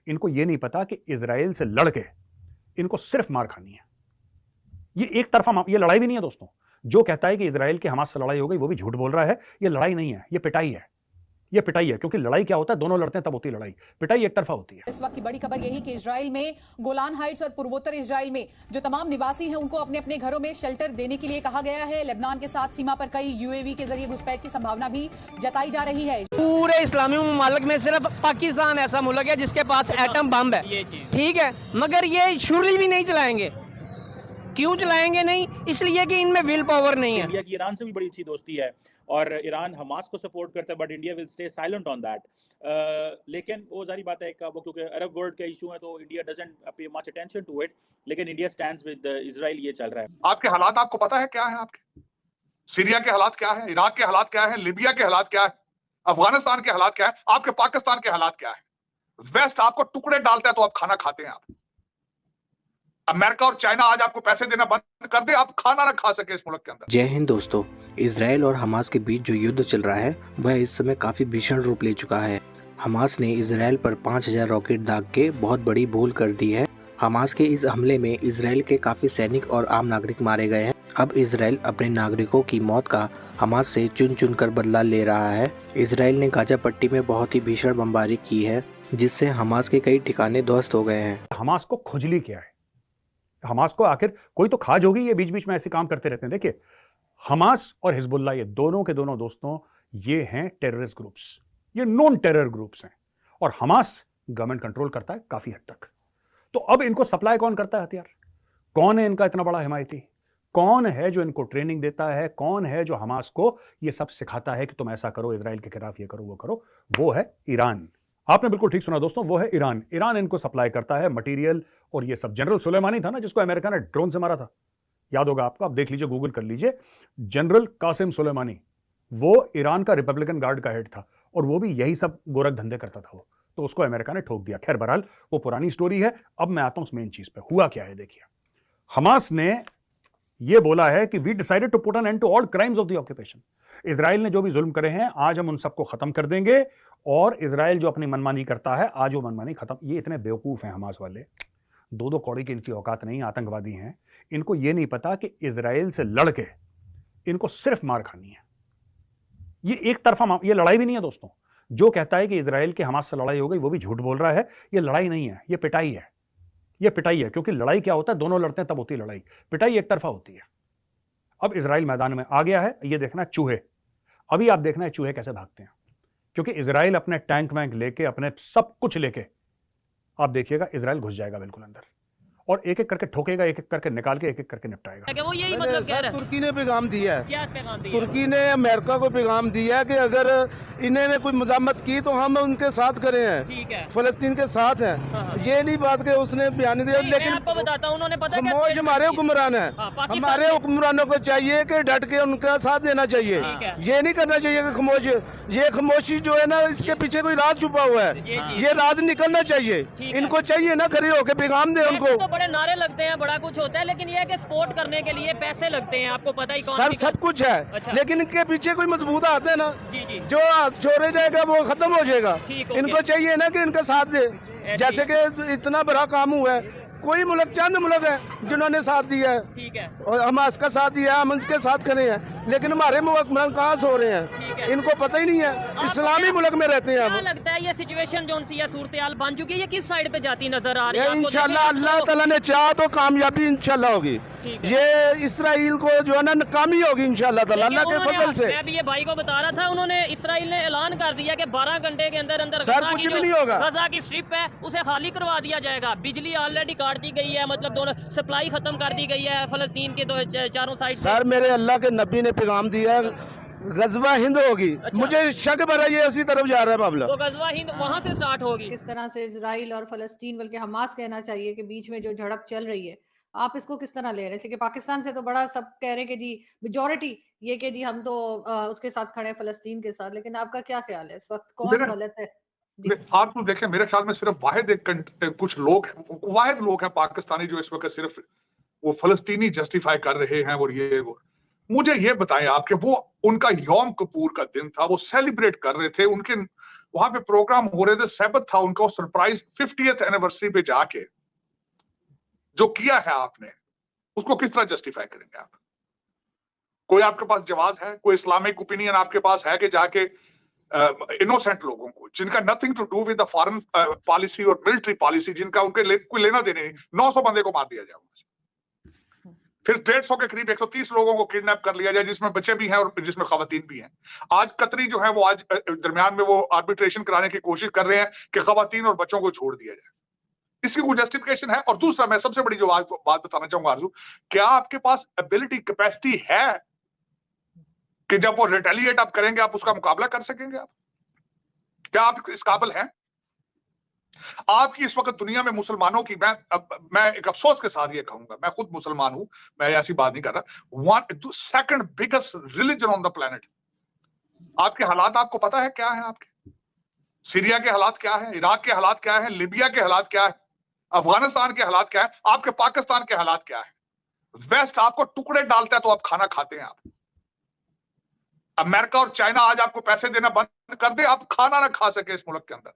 इनको ये नहीं पता कि इजराइल से लड़के इनको सिर्फ मार खानी है। ये एक तरफा ये लड़ाई भी नहीं है दोस्तों। जो कहता है कि इजराइल की हमास से लड़ाई हो गई वो भी झूठ बोल रहा है। ये लड़ाई नहीं है, ये पिटाई है। ये पिटाई है, क्योंकि लड़ाई क्या होता है, दोनों लड़ते हैं तब होती है लड़ाई। पिटाई एक तरफा होती है। इस वक्त की बड़ी खबर यही कि इजराइल में गोलान हाइट्स और पूर्वोत्तर इजराइल में जो तमाम निवासी हैं उनको अपने अपने घरों में शेल्टर देने के लिए कहा गया है। लेबनान के साथ सीमा पर कई यूएवी के जरिए घुसपैठ की संभावना भी जताई जा रही है। पूरे इस्लामी मुमालिक में सिर्फ पाकिस्तान ऐसा मुल्क है जिसके पास एटम बम है, ठीक है, मगर ये छुरी भी नहीं चलाएंगे। क्यों चलाएंगे नहीं? इसलिए कि इनमें विल पावर नहीं है। इंडिया की ईरान से भी बड़ी अच्छी दोस्ती है और ईरान हमास को सपोर्ट करता है, but India will stay silent on that. लेकिन वो जारी बात है वो क्योंकि अरब वर्ल्ड का इशू है तो India doesn't pay much attention to it, लेकिन इंडिया स्टैंड्स विद इजराइल। ये चल रहा है। आपके हालात आपको पता है क्या है? आपके सीरिया के हालात क्या है, इराक के हालात क्या है, लिबिया के हालात क्या है, अफगानिस्तान के हालात क्या है, आपके पाकिस्तान के हालात क्या है। वेस्ट आपको टुकड़े डालता है तो आप खाना खाते हैं। आप अमेरिका और चाइना आज आपको पैसे देना बंद कर दे, आप खाना ना खा सके इस मुल्क के अंदर। जय हिंद दोस्तों, इजराइल और हमास के बीच जो युद्ध चल रहा है वह इस समय काफी भीषण रूप ले चुका है। हमास ने इजराइल पर 5000 रॉकेट दाग के बहुत बड़ी भूल कर दी है। हमास के इस हमले में इजराइल के काफी सैनिक और आम नागरिक मारे गए हैं। अब इजराइल अपने नागरिकों की मौत का हमास से चुन चुन कर बदला ले रहा है। इजराइल ने गाजा पट्टी में बहुत ही भीषण बमबारी की है, जिससे हमास के कई ठिकाने ध्वस्त हो गए हैं। हमास को खुजली क्या है? हमास को आखिर कोई तो खाज होगी, ये बीच बीच में ऐसे काम करते रहते हैं। देखिए, हमास और हिजबुल्लाह ये दोनों के दोनों दोस्तों ये हैं टेररिस्ट ग्रुप्स, ये नॉन टेरर ग्रुप्स हैं और हमास गवर्नमेंट कंट्रोल करता है काफी हद तक। तो अब इनको सप्लाई कौन करता है हथियार? कौन है इनका इतना बड़ा हिमायती? कौन है जो इनको ट्रेनिंग देता है? कौन है जो हमास को ये सब सिखाता है कि तुम ऐसा करो, इजराइल के खिलाफ ये करो वो करो? वो है ईरान। आपने बिल्कुल ठीक सुना दोस्तों, वो है ईरान। ईरान इनको सप्लाई करता है मटेरियल और ये सब। जनरल सुलेमानी था ना जिसको अमेरिका ने ड्रोन से मारा था, याद होगा आपको, आप देख लीजिए, गूगल कर लीजिए। जनरल कासिम सुलेमानी वो ईरान का रिपब्लिकन गार्ड का हेड था और वो भी यही सब गोरख धंधे करता था वो, तो उसको अमेरिका ने ठोक दिया। खैर बहरहाल वो पुरानी स्टोरी है। अब मैं आता हूं उस मेन चीज पे। हुआ क्या है देखिए, हमास ने ये बोला है कि we decided to put an end to all crimes of the occupation. Israel ने जो भी जुल्म करे हैं आज हम उन सबको खत्म कर देंगे और इजराइल जो अपनी मनमानी करता है आज वो मनमानी खत्म। ये इतने बेवकूफ हैं हमास वाले, दो दो कौड़ी की इनकी औकात नहीं, आतंकवादी हैं। इनको ये नहीं पता कि इजराइल से लड़के इनको सिर्फ मार खानी है। ये एक तरफा ये लड़ाई भी नहीं है दोस्तों। जो कहता है कि इजराइल की हमास से लड़ाई हो गई वो भी झूठ बोल रहा है। ये लड़ाई नहीं है, ये पिटाई है। ये पिटाई है, क्योंकि लड़ाई क्या होता है, दोनों लड़ते हैं तब होती है लड़ाई। पिटाई एक तरफा होती है। अब इजराइल मैदान में आ गया है। ये देखना चूहे, अभी आप देखना है चूहे कैसे भागते हैं, क्योंकि इजराइल अपने टैंक वैंक लेके, अपने सब कुछ लेके, आप देखिएगा इजराइल घुस जाएगा बिल्कुल अंदर और एक एक करके ठोकेगा, एक एक करके निकाल के एक एक करके निपटाएगा। वो यही मतलब कह रहा है। तुर्की ने पैगाम दिया है। क्या पैगाम दिया? तुर्की ने अमेरिका को पैगाम दिया है कि अगर इन्होंने कोई मजामत की तो हम उनके साथ खड़े हैं, ठीक है, फलस्तीन के साथ हैं। ये नहीं बात कि उसने बयान दिया, लेकिन आपको बताता हूं, उन्होंने पता खामोश हमारे हुक्मरान है। हमारे हुक्मरानों को चाहिए कि डट के उनका साथ देना चाहिए। ये नहीं करना चाहिए कि खामोश, ये खामोशी जो है ना, इसके पीछे कोई राज छुपा हुआ है। ये राज निकलना चाहिए। इनको चाहिए ना खड़े होकर पैगाम दे उनको। बड़े नारे लगते हैं, बड़ा कुछ होता है, लेकिन ये है कि सपोर्ट करने के लिए पैसे लगते हैं, आपको पता ही कौन सर सब कुछ है। अच्छा। लेकिन इनके पीछे कोई मजबूत हाथ है ना, जी। जो छोड़े जाएगा वो खत्म हो जाएगा। इनको चाहिए ना कि इनका साथ दे। जैसे कि इतना बड़ा काम हुआ है, कोई मुल्क, चंद मुल्क है जिन्होंने साथ दिया है, ठीक है, और हमास का साथ दिया है, हम इसके साथ खड़े हैं। लेकिन हमारे हुक्मरान कहाँ से हो रहे हैं, इनको पता ही नहीं है। इस्लामी मुल्क में रहते हैं हम। लगता है ये सिचुएशन जो सी सूरत बन चुकी है, ये किस साइड पे जाती नजर आ रही है? इंशाल्लाह अल्लाह ताला ने चाहा तो कामयाबी इंशाल्लाह होगी। ये इसराइल को जो है ना नाकामी होगी इंशाल्लाह ताला, अल्लाह के फजल से। मैं भी ये भाई को बता रहा था, उन्होंने इसराइल ने ऐलान कर दिया कि 12 घंटे के अंदर अंदर सर कुछ भी नहीं होगा। गजा की स्ट्रिप है उसे खाली करवा दिया जाएगा। बिजली ऑलरेडी काट दी गई है, मतलब दोनों सप्लाई खत्म कर दी गई है फलस्तीन के चारों साइड। सर मेरे अल्लाह के नबी ने पैगाम दिया है, गजवा हिंद होगी। अच्छा। मुझे शक भरा ये उसी तरफ जा रहा है मामला। तो गजवा हिंद वहां से स्टार्ट होगी। किस तरह से इजराइल और फलस्तीन, बल्कि हमास कहना चाहिए, कि बीच में जो झड़प चल रही है, आप इसको किस तरह ले रहे हैं? क्योंकि पाकिस्तान से तो बड़ा सब कह रहे हैं कि जी मेजोरिटी ये कि जी हम तो उसके साथ खड़े हैं, फलस्तीन के साथ। लेकिन आपका क्या ख्याल है इस वक्त, कौन गलत है? आप तो देखें, मेरे ख्याल में सिर्फ कुछ लोग हैं पाकिस्तानी जो इस वक्त सिर्फ वो फलस्तीनी जस्टिफाई कर रहे हैं। और ये मुझे ये बताएं आप कि वो उनका यौम कपूर का दिन था, वो सेलिब्रेट कर रहे थे, उनके वहां पे प्रोग्राम हो रहे थे, सबत था उनका, सरप्राइज 50th एनिवर्सरी पे जाके जो किया है आपने, उसको किस तरह जस्टिफाई करेंगे आप? कोई आपके पास जवाब है, कोई इस्लामिक ओपिनियन आपके पास है कि जाके इनोसेंट लोगों को, जिनका nothing to do with the foreign policy और मिलिट्री पॉलिसी, जिनका उनके कोई लेना देने नहीं, 900 बंदे को मार दिया जाए वहां से, फिर 150 के करीब 130 लोगों को किडनैप कर लिया जाए, जिसमें बच्चे भी हैं और जिसमें खवातीन भी हैं। आज कतरी जो है वो आज दरमियान में वो आर्बिट्रेशन कराने की कोशिश कर रहे हैं कि खवातीन और बच्चों को छोड़ दिया जाए। इसकी कोई जस्टिफिकेशन है? और दूसरा, मैं सबसे बड़ी जो बात बताना चाहूंगा आरजू, क्या आपके पास एबिलिटी, कैपेसिटी है कि जब वो रिटेलिएट आप करेंगे आप उसका मुकाबला कर सकेंगे? आप क्या आप इस काबिल हैं? आपकी इस वक्त दुनिया में मुसलमानों की, मैं एक अफसोस के साथ ये कहूंगा, मैं खुद मुसलमान हूं, मैं ऐसी बात नहीं कर रहा, second biggest religion on the planet. आपके हालात आपको पता है क्या है? आपके सीरिया के हालात क्या है, इराक के हालात क्या है, लीबिया के हालात क्या है, अफगानिस्तान के हालात क्या है, आपके पाकिस्तान के हालात क्या है? वेस्ट आपको टुकड़े डालता है तो आप खाना खाते हैं। आप अमेरिका और चाइना आज आपको पैसे देना बंद कर दे, आप खाना ना खा सके इस मुल्क के अंदर।